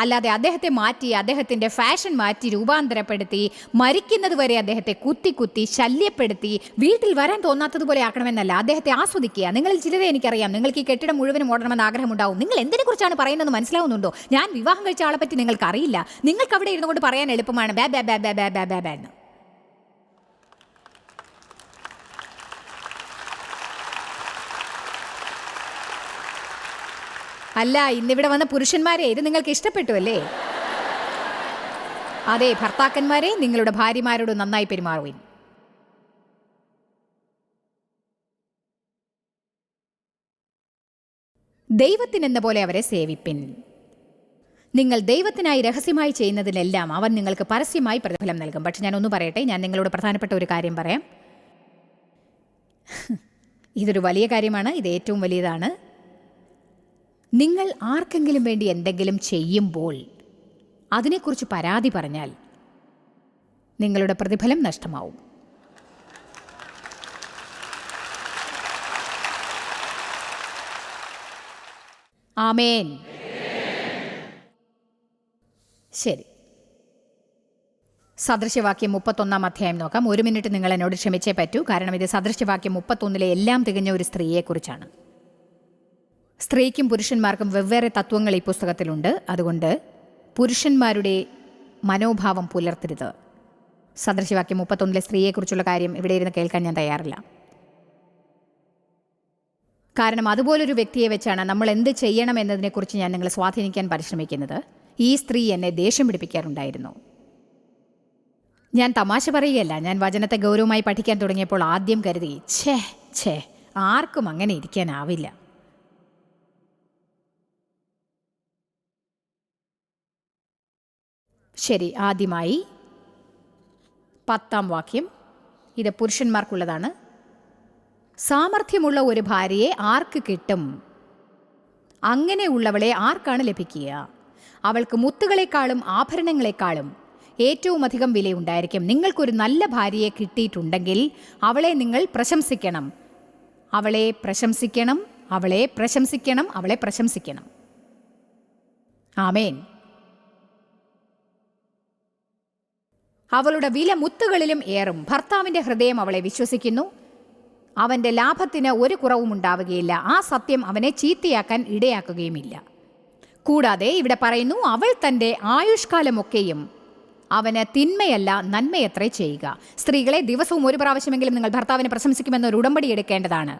അല്ലാതെ അദ്ദേഹത്തെ മാറ്റി, അദ്ദേഹത്തിൻ്റെ ഫാഷൻ മാറ്റി, രൂപാന്തരപ്പെടുത്തി, മരിക്കുന്നത് വരെ അദ്ദേഹത്തെ കുത്തി കുത്തി ശല്യപ്പെടുത്തി വീട്ടിൽ വരാൻ തോന്നാത്തതുപോലെ ആക്കണമെന്നല്ല. അദ്ദേഹത്തെ ആസ്വദിക്കുക. നിങ്ങളിൽ ചിലരെ എനിക്കറിയാം, നിങ്ങൾക്ക് ഈ കെട്ടിടം മുഴുവനും ഓടണമെന്ന് ആഗ്രഹമുണ്ടാവും. നിങ്ങൾ എന്തിനെക്കുറിച്ചാണ് പറയുന്നത് മനസ്സിലാവുന്നുണ്ടോ? ഞാൻ വിവാഹം കഴിച്ച ആളെ പറ്റി നിങ്ങൾക്ക് അറിയില്ല. നിങ്ങൾക്ക് അവിടെ ഇരുന്നുകൊണ്ട് പറയാൻ എളുപ്പമാണ് ബാ ബാ ബാ ബാ ബാ ബാ ബാ ബാ എന്ന്. അല്ല, ഇന്നിവിടെ വന്ന പുരുഷന്മാരെ, ഇത് നിങ്ങൾക്ക് ഇഷ്ടപ്പെട്ടു അല്ലേ? അതെ, ഭർത്താക്കന്മാരെ, നിങ്ങളുടെ ഭാര്യമാരോട് നന്നായി പെരുമാറുവിൻ. ദൈവത്തിനെന്ന പോലെ അവരെ സേവിപ്പിൻ. നിങ്ങൾ ദൈവത്തിനായി രഹസ്യമായി ചെയ്യുന്നതിലെല്ലാം അവൻ നിങ്ങൾക്ക് പരസ്യമായി പ്രതിഫലം നൽകും. പക്ഷെ ഞാൻ ഒന്ന് പറയട്ടെ, ഞാൻ നിങ്ങളോട് പ്രധാനപ്പെട്ട ഒരു കാര്യം പറയാം. ഇതൊരു വലിയ കാര്യമാണ്, ഇത് ഏറ്റവും വലിയതാണ്. നിങ്ങൾ ആർക്കെങ്കിലും വേണ്ടി എന്തെങ്കിലും ചെയ്യുമ്പോൾ അതിനെക്കുറിച്ച് പരാതി പറഞ്ഞാൽ നിങ്ങളുടെ പ്രതിഫലം നഷ്ടമാവും. ആമേൻ. ശരി, സദൃശവാക്യം 31 അധ്യായം നോക്കാം. 1 മിനിറ്റ് നിങ്ങൾ എന്നോട് ക്ഷമിച്ചേ പറ്റൂ, കാരണം ഇത് സദൃശവാക്യം 31 എല്ലാം തികഞ്ഞ ഒരു സ്ത്രീയെക്കുറിച്ചാണ്. സ്ത്രീക്കും പുരുഷന്മാർക്കും വെവ്വേറെ തത്വങ്ങൾ ഈ പുസ്തകത്തിലുണ്ട്. അതുകൊണ്ട് പുരുഷന്മാരുടെ മനോഭാവം പുലർത്തരുത്. സദൃശവാക്യം 31 സ്ത്രീയെക്കുറിച്ചുള്ള കാര്യം ഇവിടെ ഇരുന്ന് കേൾക്കാൻ ഞാൻ തയ്യാറില്ല. കാരണം അതുപോലൊരു വ്യക്തിയെ വെച്ചാണ് നമ്മൾ എന്ത് ചെയ്യണം എന്നതിനെക്കുറിച്ച് ഞാൻ നിങ്ങളെ സ്വാധീനിക്കാൻ പരിശ്രമിക്കുന്നത്. ഈ സ്ത്രീ എന്നെ ദേഷ്യം പിടിപ്പിക്കാറുണ്ടായിരുന്നു. ഞാൻ തമാശ പറയുകയല്ല. ഞാൻ വചനത്തെ ഗൗരവമായി പഠിക്കാൻ തുടങ്ങിയപ്പോൾ ആദ്യം കരുതി, ഛേ ആർക്കും അങ്ങനെ ഇരിക്കാനാവില്ല. ശരി, ആദ്യമായി 10-ാം വാക്യം, ഇത് പുരുഷന്മാർക്കുള്ളതാണ്. സാമർഥ്യമുള്ള ഒരു ഭാര്യയെ ആർക്ക് കിട്ടും? അങ്ങനെയുള്ളവളെ ആർക്കാണ് ലഭിക്കുക? അവൾക്ക് മുത്തുകളെക്കാളും ആഭരണങ്ങളെക്കാളും ഏറ്റവും അധികം വിലയുണ്ടായിരിക്കും. നിങ്ങൾക്കൊരു നല്ല ഭാര്യയെ കിട്ടിയിട്ടുണ്ടെങ്കിൽ അവളെ നിങ്ങൾ പ്രശംസിക്കണം. അവളെ പ്രശംസിക്കണം, അവളെ പ്രശംസിക്കണം, അവളെ പ്രശംസിക്കണം. ആമേൻ. അവളുടെ വില മുത്തുകളിലും ഏറും. ഭർത്താവിൻ്റെ ഹൃദയം അവളെ വിശ്വസിക്കുന്നു. അവൻ്റെ ലാഭത്തിന് ഒരു കുറവും ഉണ്ടാവുകയില്ല. ആ സത്യം അവനെ ചീത്തയാക്കാൻ ഇടയാക്കുകയുമില്ല. കൂടാതെ ഇവിടെ പറയുന്നു, അവൾ തൻ്റെ ആയുഷ്കാലമൊക്കെയും അവന് തിന്മയല്ല നന്മയത്രേ ചെയ്യുക. സ്ത്രീകളെ, ദിവസവും ഒരു പ്രാവശ്യമെങ്കിലും നിങ്ങൾ ഭർത്താവിനെ പ്രശംസിക്കുമെന്നൊരു ഉടമ്പടി എടുക്കേണ്ടതാണ്.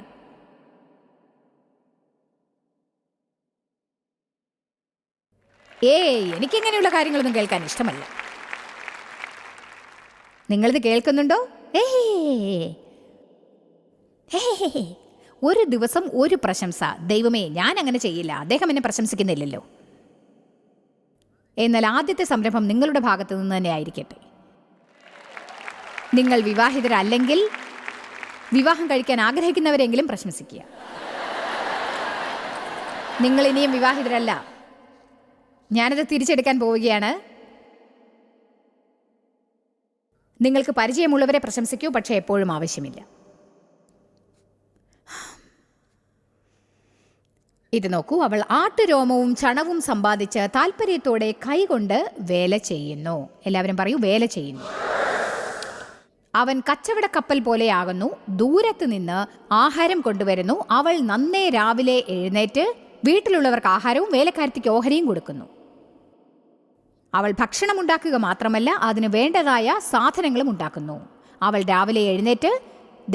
എനിക്കിങ്ങനെയുള്ള കാര്യങ്ങളൊന്നും കേൾക്കാൻ ഇഷ്ടമല്ല. നിങ്ങളിത് കേൾക്കുന്നുണ്ടോ? ഒരു ദിവസം ഒരു പ്രശംസ. ദൈവമേ, ഞാൻ അങ്ങനെ ചെയ്യില്ല, അദ്ദേഹം എന്നെ പ്രശംസിക്കുന്നില്ലല്ലോ. എന്നാൽ ആദ്യത്തെ സംരംഭം നിങ്ങളുടെ ഭാഗത്തു നിന്ന് തന്നെ ആയിരിക്കട്ടെ. നിങ്ങൾ വിവാഹിതരല്ലെങ്കിൽ വിവാഹം കഴിക്കാൻ ആഗ്രഹിക്കുന്നവരെങ്കിലും പ്രശംസിക്കുക. നിങ്ങൾ ഇനിയും വിവാഹിതരല്ല. ഞാനത് തിരിച്ചെടുക്കാൻ പോവുകയാണ്. നിങ്ങൾക്ക് പരിചയമുള്ളവരെ പ്രശംസിക്കൂ, പക്ഷേ എപ്പോഴും ആവശ്യമില്ല. ഇത് നോക്കൂ, അവൾ ആട്ടുരോമവും ചണവും സമ്പാദിച്ച് താല്പര്യത്തോടെ കൈകൊണ്ട് വേല ചെയ്യുന്നു. എല്ലാവരും പറയൂ, വേല ചെയ്യുന്നു. അവൻ കച്ചവട കപ്പൽ പോലെയാകുന്നു, ദൂരത്ത് നിന്ന് ആഹാരം കൊണ്ടുവരുന്നു. അവൾ നന്നേ രാവിലെ എഴുന്നേറ്റ് വീട്ടിലുള്ളവർക്ക് ആഹാരവും വേലക്കാരത്തിക്ക് ഓഹരിയും കൊടുക്കുന്നു. അവൾ ഭക്ഷണം ഉണ്ടാക്കുക മാത്രമല്ല, അതിന് വേണ്ടതായ സാധനങ്ങളും ഉണ്ടാക്കുന്നു. അവൾ രാവിലെ എഴുന്നേറ്റ്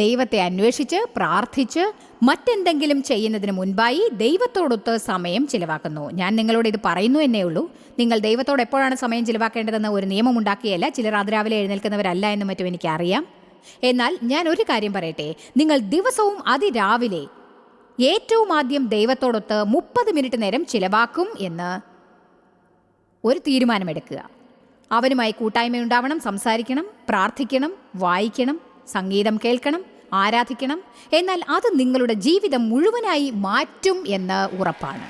ദൈവത്തെ അന്വേഷിച്ച് പ്രാർത്ഥിച്ച് മറ്റെന്തെങ്കിലും ചെയ്യുന്നതിന് മുൻപായി ദൈവത്തോടൊത്ത് സമയം ചിലവാക്കുന്നു. ഞാൻ നിങ്ങളോട് ഇത് പറയുന്നു എന്നേ ഉള്ളൂ. നിങ്ങൾ ദൈവത്തോട് എപ്പോഴാണ് സമയം ചിലവാക്കേണ്ടതെന്ന് ഒരു നിയമം ഉണ്ടാക്കിയല്ല. ചിലർ അതിരാവിലെ എഴുന്നേൽക്കുന്നവരല്ല എന്നും മറ്റും എനിക്കറിയാം. എന്നാൽ ഞാൻ ഒരു കാര്യം പറയട്ടെ, നിങ്ങൾ ദിവസവും അതിരാവിലെ ഏറ്റവും ആദ്യം ദൈവത്തോടൊത്ത് 30 മിനിറ്റ് നേരം ചിലവാക്കും എന്ന് ഒരു തീരുമാനമെടുക്കുക. അവനുമായി കൂട്ടായ്മയുണ്ടാവണം, സംസാരിക്കണം, പ്രാർത്ഥിക്കണം, വായിക്കണം, സംഗീതം കേൾക്കണം, ആരാധിക്കണം. എന്നാൽ അത് നിങ്ങളുടെ ജീവിതം മുഴുവനായി മാറ്റും എന്ന് ഉറപ്പാണ്.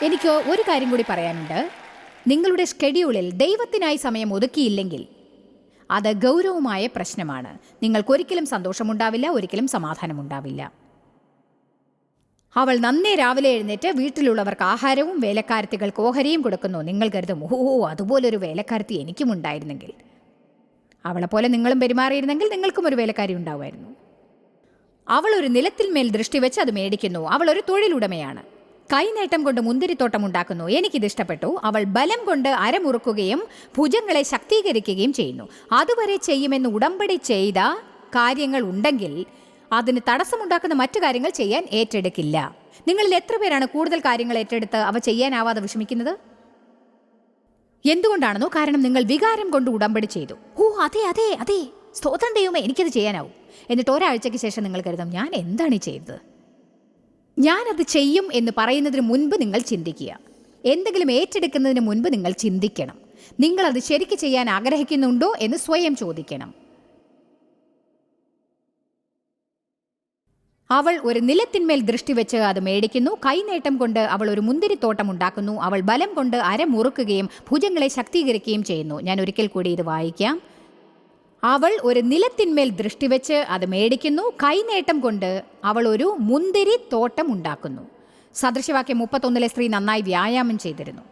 എനിക്ക് ഒരു കാര്യം കൂടി പറയാനുണ്ട്. നിങ്ങളുടെ ഷെഡ്യൂളിൽ ദൈവത്തിനായി സമയം ഒതുക്കിയില്ലെങ്കിൽ അത് ഗൗരവമായ പ്രശ്നമാണ്. നിങ്ങൾക്കൊരിക്കലും സന്തോഷമുണ്ടാവില്ല, ഒരിക്കലും സമാധാനമുണ്ടാവില്ല. അവൾ നന്നേ രാവിലെ എഴുന്നേറ്റ് വീട്ടിലുള്ളവർക്ക് ആഹാരവും വേലക്കാരത്തികൾക്ക് ഓഹരിയും കൊടുക്കുന്നു. നിങ്ങൾ കരുതും, ഓ അതുപോലൊരു വേലക്കാരത്തി എനിക്കും ഉണ്ടായിരുന്നെങ്കിൽ, അവളെപ്പോലെ നിങ്ങളും പെരുമാറിയിരുന്നെങ്കിൽ നിങ്ങൾക്കും ഒരു വേലക്കാരി ഉണ്ടാവുമായിരുന്നു. അവൾ ഒരു നിലത്തിന്മേൽ ദൃഷ്ടി വെച്ച് അത് മേടിക്കുന്നു. അവൾ ഒരു തൊഴിലുടമയാണ്. കൈനേട്ടം കൊണ്ട് മുന്തിരിത്തോട്ടം ഉണ്ടാക്കുന്നു. എനിക്കിതിഷ്ടപ്പെട്ടു. അവൾ ബലം കൊണ്ട് അരമുറുക്കുകയും ഭുജങ്ങളെ ശക്തീകരിക്കുകയും ചെയ്യുന്നു. അതുവരെ ചെയ്യുമെന്ന് ഉടമ്പടി ചെയ്ത കാര്യങ്ങൾ ഉണ്ടെങ്കിൽ അതിന് തടസ്സമുണ്ടാക്കുന്ന മറ്റു കാര്യങ്ങൾ ചെയ്യാൻ ഏറ്റെടുക്കില്ല. നിങ്ങളിൽ എത്ര പേരാണ് കൂടുതൽ കാര്യങ്ങൾ ഏറ്റെടുത്ത് അവ ചെയ്യാനാവാതെ വിഷമിക്കുന്നത്? എന്തുകൊണ്ടാണെന്നോ, കാരണം നിങ്ങൾ വികാരം കൊണ്ട് ഉടമ്പടി ചെയ്തു. ഓ അതെ അതെ അതെ, സ്തോത്രം ദൈവമേ, എനിക്കത് ചെയ്യാനാവും. എന്നിട്ട് ഒരാഴ്ചയ്ക്ക് ശേഷം നിങ്ങൾ കരുതും, ഞാൻ എന്താണ് ഈ ചെയ്തത്? ഞാനത് ചെയ്യും എന്ന് പറയുന്നതിന് മുൻപ് നിങ്ങൾ ചിന്തിക്കുക. എന്തെങ്കിലും ഏറ്റെടുക്കുന്നതിന് മുൻപ് നിങ്ങൾ ചിന്തിക്കണം. നിങ്ങളത് ശരിക്ക് ചെയ്യാൻ ആഗ്രഹിക്കുന്നുണ്ടോ എന്ന് സ്വയം ചോദിക്കണം. അവൾ ഒരു നിലത്തിന്മേൽ ദൃഷ്ടി വെച്ച് അത് മേടിക്കുന്നു. കൈനേട്ടം കൊണ്ട് അവൾ ഒരു മുന്തിരിത്തോട്ടം ഉണ്ടാക്കുന്നു. അവൾ ബലം കൊണ്ട് അരമുറുക്കുകയും ഭുജങ്ങളെ ശക്തീകരിക്കുകയും ചെയ്യുന്നു. ഞാൻ ഒരിക്കൽ കൂടി ഇത് വായിക്കാം. അവൾ ഒരു നിലത്തിന്മേൽ ദൃഷ്ടി വെച്ച് അത് മേടിക്കുന്നു. കൈനേട്ടം കൊണ്ട് അവൾ ഒരു മുന്തിരി തോട്ടം ഉണ്ടാക്കുന്നു. സദൃശവാക്യം 31 സ്ത്രീ നന്നായി വ്യായാമം ചെയ്തിരുന്നു.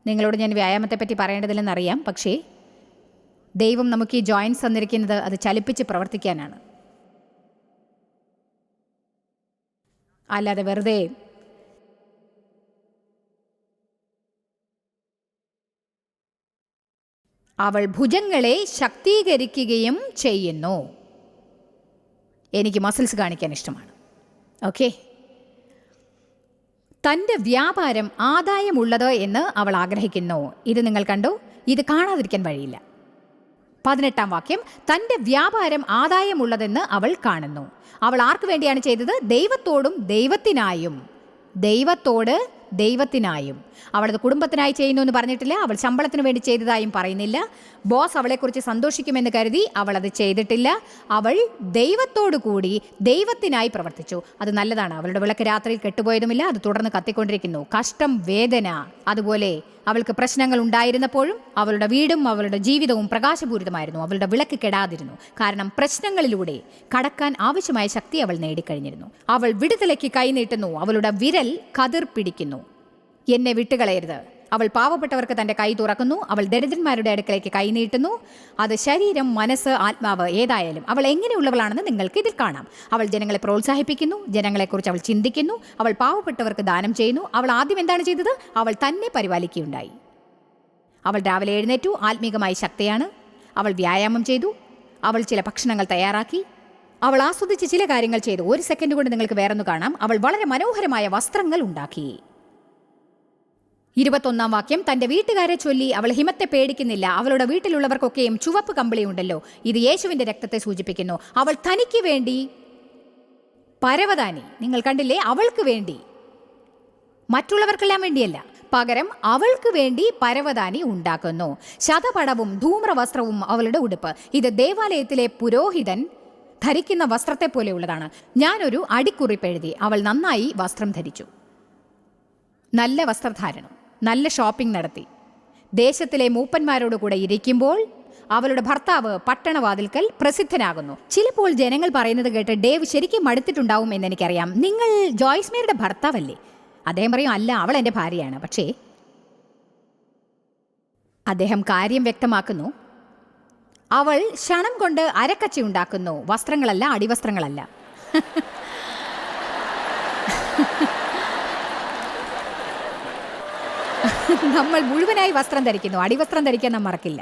നിങ്ങളോട് ഞാൻ വ്യായാമത്തെപ്പറ്റി പറയേണ്ടതില്ലെന്നറിയാം. പക്ഷേ ദൈവം നമുക്ക് ഈ ജോയിൻസ് തന്നിരിക്കുന്നത് അത് ചലിപ്പിച്ച് പ്രവർത്തിക്കാനാണ്, അല്ലാതെ വെറുതെ അവൾ ഭുജങ്ങളെ ശക്തീകരിക്കുകയും ചെയ്യുന്നു. എനിക്ക് മസിൽസ് കാണിക്കാൻ ഇഷ്ടമാണ്. ഓക്കെ, തൻ്റെ വ്യാപാരം ആദായമുള്ളത് എന്ന് അവൾ ആഗ്രഹിക്കുന്നു. ഇത് നിങ്ങൾ കണ്ടോ? ഇത് കാണാതിരിക്കാൻ വഴിയില്ല. 18 വാക്യം, തൻ്റെ വ്യാപാരം ആദായമുള്ളതെന്ന് അവൾ കാണുന്നു. അവൾ ആർക്ക് വേണ്ടിയാണ് ചെയ്തത്? ദൈവത്തോടും ദൈവത്തിനായും. ദൈവത്തോട് ദൈവത്തിനായും. അവളത് കുടുംബത്തിനായി ചെയ്യുന്നു എന്ന് പറഞ്ഞിട്ടില്ല. അവൾ ശമ്പളത്തിന് വേണ്ടി ചെയ്തതായും പറയുന്നില്ല. ബോസ് അവളെക്കുറിച്ച് സന്തോഷിക്കുമെന്ന് കരുതി അവൾ അത് ചെയ്തിട്ടില്ല. അവൾ ദൈവത്തോടു കൂടി ദൈവത്തിനായി പ്രവർത്തിച്ചു. അത് നല്ലതാണ്. അവളുടെ വിളക്ക് രാത്രിയിൽ കെട്ടുപോയതുമില്ല, അത് തുടർന്ന് കത്തിക്കൊണ്ടിരിക്കുന്നു. കഷ്ടം, വേദന, അതുപോലെ അവൾക്ക് പ്രശ്നങ്ങൾ ഉണ്ടായിരുന്നപ്പോഴും അവളുടെ വീടും അവളുടെ ജീവിതവും പ്രകാശപൂരിതമായിരുന്നു. അവളുടെ വിളക്ക് കെടാതിരുന്നു. കാരണം പ്രശ്നങ്ങളിലൂടെ കടക്കാൻ ആവശ്യമായ ശക്തി അവൾ നേടിക്കഴിഞ്ഞിരുന്നു. അവൾ വിടുതലയ്ക്ക് കൈനീട്ടുന്നു. അവളുടെ വിരൽ കതിർ പിടിക്കുന്നു. എന്നെ വിട്ടുകളയരുത്. അവൾ പാവപ്പെട്ടവർക്ക് തൻ്റെ കൈ തുറക്കുന്നു. അവൾ ദരിദ്രന്മാരുടെ അടുക്കലേക്ക് കൈനീട്ടുന്നു. അത് ശരീരം, മനസ്സ്, ആത്മാവ് ഏതായാലും അവൾ എങ്ങനെയുള്ളവളാണെന്ന് നിങ്ങൾക്ക് ഇതിൽ കാണാം. അവൾ ജനങ്ങളെ പ്രോത്സാഹിപ്പിക്കുന്നു. ജനങ്ങളെക്കുറിച്ച് അവൾ ചിന്തിക്കുന്നു. അവൾ പാവപ്പെട്ടവർക്ക് ദാനം ചെയ്യുന്നു. അവൾ ആദ്യം എന്താണ് ചെയ്തത്? അവൾ തന്നെ പരിപാലിക്കുകയുണ്ടായി. അവൾ രാവിലെ എഴുന്നേറ്റു. ആത്മീകമായി ശക്തിയാണ്. അവൾ വ്യായാമം ചെയ്തു. അവൾ ചില ഭക്ഷണങ്ങൾ തയ്യാറാക്കി. അവൾ ആസ്വദിച്ച് ചില കാര്യങ്ങൾ ചെയ്തു. 1 സെക്കൻഡ് കൊണ്ട് നിങ്ങൾക്ക് വേറൊന്ന് കാണാം. അവൾ വളരെ മനോഹരമായ വസ്ത്രങ്ങൾ ഉണ്ടാക്കി. 21 വാക്യം, തൻ്റെ വീട്ടുകാരെ ചൊല്ലി അവൾ ഹിമത്തെ പേടിക്കുന്നില്ല. അവളുടെ വീട്ടിലുള്ളവർക്കൊക്കെയും ചുവപ്പ് കമ്പിളിയുണ്ടല്ലോ. ഇത് യേശുവിൻ്റെ രക്തത്തെ സൂചിപ്പിക്കുന്നു. അവൾ തനിക്ക് വേണ്ടി പരവതാനി, നിങ്ങൾ കണ്ടില്ലേ? അവൾക്ക് വേണ്ടി, മറ്റുള്ളവർക്കെല്ലാം വേണ്ടിയല്ല, പകരം അവൾക്ക് വേണ്ടി പരവതാനി ഉണ്ടാക്കുന്നു. ശതപടവും ധൂമ്രവസ്ത്രവും അവളുടെ ഉടുപ്പ്. ഇത് ദേവാലയത്തിലെ പുരോഹിതൻ ധരിക്കുന്ന വസ്ത്രത്തെ പോലെയുള്ളതാണ്. ഞാനൊരു അടിക്കുറിപ്പ് എഴുതി. അവൾ നന്നായി വസ്ത്രം ധരിച്ചു. നല്ല വസ്ത്രധാരണം, നല്ല ഷോപ്പിംഗ് നടത്തി. ദേശത്തിലെ മൂപ്പന്മാരോട് കൂടെ ഇരിക്കുമ്പോൾ അവളുടെ ഭർത്താവ് പട്ടണവാതിൽക്കൽ പ്രസിദ്ധനാകുന്നു. ചിലപ്പോൾ ജനങ്ങൾ പറയുന്നത് കേട്ട് ഡേവ് ശരിക്കും മടുത്തിട്ടുണ്ടാവും എന്നെനിക്കറിയാം. നിങ്ങൾ ജോയ്സ് മേരിയുടെ ഭർത്താവല്ലേ? അദ്ദേഹം പറയും, അല്ല, അവൾ എൻ്റെ ഭാര്യയാണ്. പക്ഷേ അദ്ദേഹം കാര്യം വ്യക്തമാക്കുന്നു. അവൾ ക്ഷണം കൊണ്ട് അരക്കച്ചി ഉണ്ടാക്കുന്നു. വസ്ത്രങ്ങളല്ല, അടിവസ്ത്രങ്ങളല്ല. നമ്മൾ മുഴുവനായി വസ്ത്രം ധരിക്കുന്നു. അടിവസ്ത്രം ധരിക്കാൻ നാം മറക്കില്ല.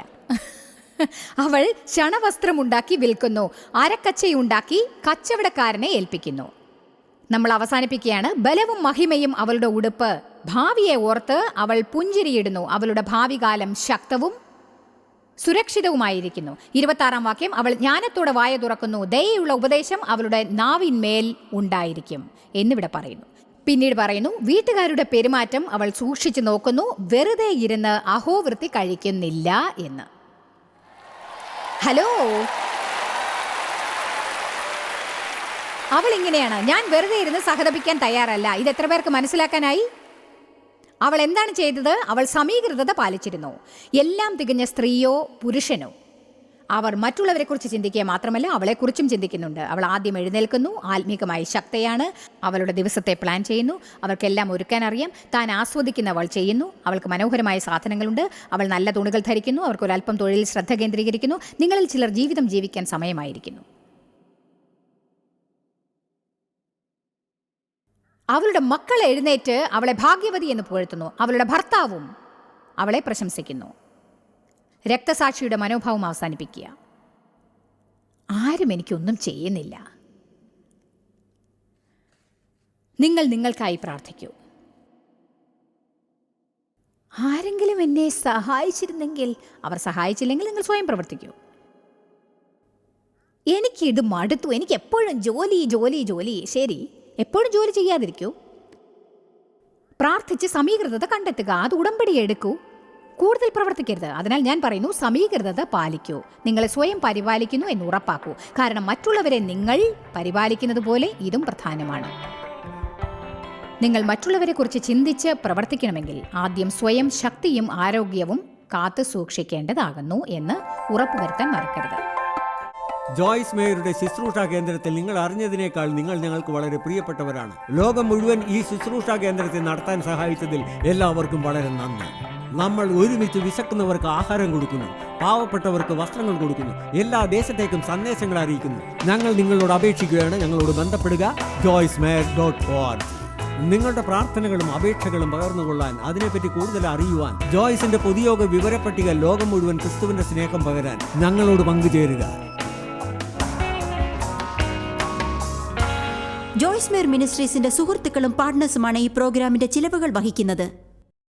അവൾ ക്ഷണവസ്ത്രം ഉണ്ടാക്കി വിൽക്കുന്നു. അരക്കച്ചയുണ്ടാക്കി കച്ചവടക്കാരനെ ഏൽപ്പിക്കുന്നു. നമ്മൾ അവസാനിപ്പിക്കുകയാണ്. ബലവും മഹിമയും അവളുടെ ഉടുപ്പ്. ഭാവിയെ ഓർത്ത് അവൾ പുഞ്ചിരിയിടുന്നു. അവളുടെ ഭാവി കാലം ശക്തവും സുരക്ഷിതവുമായിരിക്കുന്നു. 26 വാക്യം, അവൾ ജ്ഞാനത്തോടെ വായ തുറക്കുന്നു. ദയയുള്ള ഉപദേശം അവളുടെ നാവിന്മേൽ ഉണ്ടായിരിക്കും എന്നിവിടെ പറയുന്നു. പിന്നീട് പറയുന്നു, വീട്ടുകാരുടെ പെരുമാറ്റം അവൾ സൂക്ഷിച്ചു നോക്കുന്നു, വെറുതെ ഇരുന്ന് അഹോവൃത്തി കഴിക്കുന്നില്ല എന്ന്. ഹലോ, അവൾ ഇങ്ങനെയാണ്, ഞാൻ വെറുതെ ഇരുന്ന് സഹതപിക്കാൻ തയ്യാറല്ല. ഇത് എത്ര പേർക്ക് മനസ്സിലാക്കാനായി? അവൾ എന്താണ് ചെയ്തത്? അവൾ സമീകൃതത പാലിച്ചിരുന്നു. എല്ലാം തികഞ്ഞ സ്ത്രീയോ പുരുഷനോ അവർ മറ്റുള്ളവരെക്കുറിച്ച് ചിന്തിക്കുക മാത്രമല്ല, അവളെക്കുറിച്ചും ചിന്തിക്കുന്നുണ്ട്. അവൾ ആദ്യം എഴുന്നേൽക്കുന്നു, ആത്മീകമായി ശക്തയാണ്, അവളുടെ ദിവസത്തെ പ്ലാൻ ചെയ്യുന്നു, അവർക്കെല്ലാം ഒരുക്കാൻ അറിയാം, താൻ ആസ്വദിക്കുന്ന അവൾ ചെയ്യുന്നു, അവൾക്ക് മനോഹരമായ സാധനങ്ങളുണ്ട്, അവൾ നല്ല തുണികൾ ധരിക്കുന്നു, അവർക്കൊരല്പം തൊഴിലിൽ ശ്രദ്ധ കേന്ദ്രീകരിക്കുന്നു. നിങ്ങളിൽ ചിലർ ജീവിതം ജീവിക്കാൻ സമയമായിരിക്കുന്നു. അവളുടെ മക്കൾ എഴുന്നേറ്റ് അവളെ ഭാഗ്യവതി എന്ന് പുകഴ്ത്തുന്നു. അവളുടെ ഭർത്താവും അവളെ പ്രശംസിക്കുന്നു. രക്തസാക്ഷിയുടെ മനോഭാവം അവസാനിപ്പിക്കുക. ആരും എനിക്കൊന്നും ചെയ്യുന്നില്ല. നിങ്ങൾ നിങ്ങൾക്കായി പ്രാർത്ഥിക്കൂ. ആരെങ്കിലും എന്നെ സഹായിച്ചിരുന്നെങ്കിൽ. അവർ സഹായിച്ചില്ലെങ്കിൽ നിങ്ങൾ സ്വയം പ്രവർത്തിക്കൂ. എനിക്കിത് മടുത്തു, എനിക്ക് എപ്പോഴും ജോലി ജോലി ജോലി. ശരി, എപ്പോഴും ജോലി ചെയ്യാതിരിക്കൂ. പ്രാർത്ഥിച്ച് സമീകൃതത കണ്ടെത്തുക, അത് ഉടമ്പടി എടുക്കൂ. കൂടുതൽ പ്രവർത്തിക്കരുത്. അതിനാൽ ഞാൻ പറയുന്നു, സമീകൃതത പാലിക്കൂ. നിങ്ങളെ സ്വയം പരിപാലിക്കുന്നു എന്ന് ഉറപ്പാക്കൂ. കാരണം മറ്റുള്ളവരെ നിങ്ങൾ പരിപാലിക്കുന്നത് പോലെ ഇതും പ്രധാനമാണ്. നിങ്ങൾ മറ്റുള്ളവരെ കുറിച്ച് ചിന്തിച്ച് പ്രവർത്തിക്കണമെങ്കിൽ ആദ്യം സ്വയം ശക്തിയും ആരോഗ്യവും കാത്തു സൂക്ഷിക്കേണ്ടതാകുന്നു എന്ന് ഉറപ്പുവരുത്താൻ മറക്കരുത്. ജോയ്സ് മേയറുടെ ശുശ്രൂഷാ കേന്ദ്രത്തിൽ നിങ്ങൾ അറിഞ്ഞതിനേക്കാൾ നിങ്ങൾ ഞങ്ങൾക്ക് വളരെ പ്രിയപ്പെട്ടവരാണ്. ലോകം മുഴുവൻ ഈ ശുശ്രൂഷാ കേന്ദ്രത്തെ നടത്താൻ സഹായിച്ചതിൽ എല്ലാവർക്കും വളരെ നന്ദി. നമ്മൾ ഒരുമിച്ച് വിശക്കുന്നവർക്ക് ആഹാരം കൊടുക്കുന്നു, പാവപ്പെട്ടവർക്ക് വസ്ത്രങ്ങൾ കൊടുക്കുന്നു, എല്ലാ ദേശത്തേക്കും സന്ദേശങ്ങൾ അറിയിക്കുന്നു. ഞങ്ങൾ നിങ്ങളോട് അപേക്ഷിക്കുകയാണ്, ഞങ്ങളോട് ബന്ധപ്പെടുക. joycemeyer.org. നിങ്ങളുടെ പ്രാർത്ഥനകളും അപേക്ഷകളും പകർന്നുകൊള്ളാൻ, അതിനെപ്പറ്റി കൂടുതൽ അറിയുവാൻ, ജോയ്സിന്റെ പൊതുയോഗ വിവരപ്പട്ടിക ലോകം മുഴുവൻ ക്രിസ്തുവിന്റെ സ്നേഹം പകരാൻ ഞങ്ങളോട് പങ്കുചേരുക. ജോയ്സ് മേയർ മിനിസ്ട്രീസിന്റെ സുഹൃത്തുക്കളും പാർട്ട്നേഴ്സുമാണ് ഈ പ്രോഗ്രാമിന്റെ ചിലവുകൾ വഹിക്കുന്നത്.